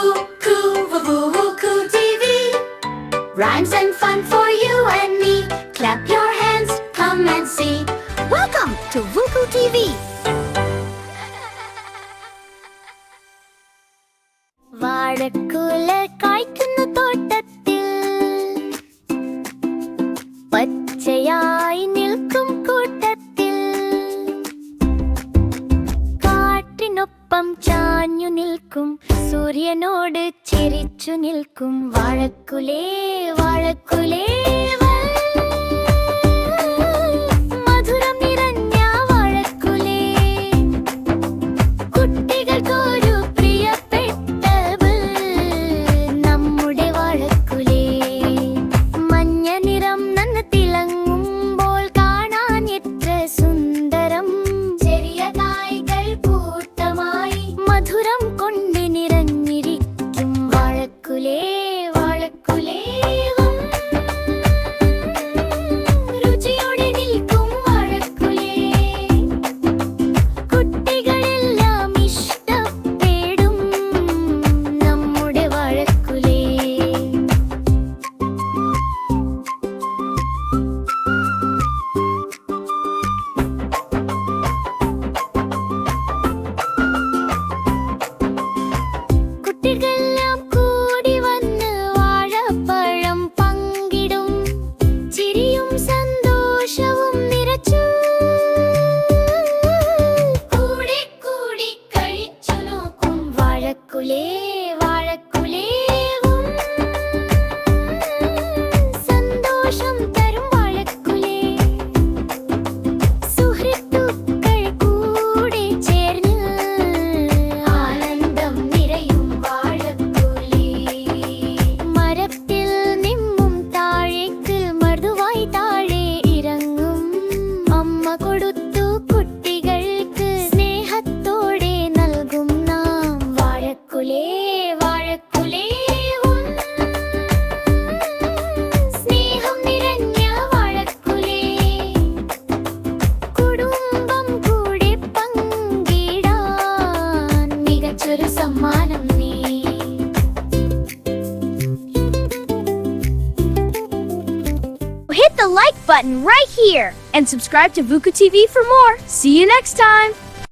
Vuku TV. Rhymes and fun for you and me. Clap your hands, come and see. Welcome to Vuku TV. വാഴക്കുല കായ്ക്കുന്ന തോട്ടത്തിൽ പച്ചയായി നിൽക്കും കൂട്ടത്തിൽ കാറ്റിനൊപ്പം ചാഞ്ഞു നിൽക്കും സൂര്യനോട് ചിരിച്ചു നിൽക്കും വാഴക്കുലേ വാഴക്കുലേ മധുരം നിറഞ്ഞ വാഴക്കുലേ കുട്ടികൾക്കൊരു പ്രിയപ്പെട്ടവൾ നമ്മുടെ വാഴക്കുലേ മഞ്ഞ നിറം നന്ന് തിളങ്ങുമ്പോൾ കാണാൻ എത്ര സുന്ദരം ചെറിയ കായ്കൾ കൂട്ടമായി മധുരം കൊണ്ട് നിറഞ്ഞിരിക്കും വാഴക്കുലേ വാഴക്കുലേ രുചിയോടെ നിൽക്കും വാഴക്കുലേ കുട്ടികളെല്ലാം ഇഷ്ടപ്പെടും നമ്മുടെ വാഴക്കുലേ കുട്ടികളെല്ലാം കൂടി വന്ന് വാഴപ്പഴം പങ്കിടും ചിരിയും സന്തോഷവും നിറച്ചു കൂടി കൂടി കഴിച്ചു നോക്കും വാഴക്കുലേ വാഴക്കുലേ സന്തോഷം തരും വാഴക്കുലേ സുഹൃത്തുക്കൾ കൂടി ചേർന്ന് ആനന്ദം നിറയും വാഴക്കുലേ മരത്തിൽ നിന്നും താഴേക്ക് മൃദുവായി താഴെ ഇറങ്ങും അമ്മ കൊടുത്തു കുട്ടികൾക്ക് സ്നേഹത്തോടെ നൽകും നാം വാഴക്കുലേ വാഴക്കുലേ സ്നേഹം നിറഞ്ഞ വാഴക്കുലേ കുടുംബം കൂടി പങ്കിടാൻ മികച്ചൊരു സമ്മാനം നീ Hit the like button right here and subscribe to Vuku TV for more. See you next time.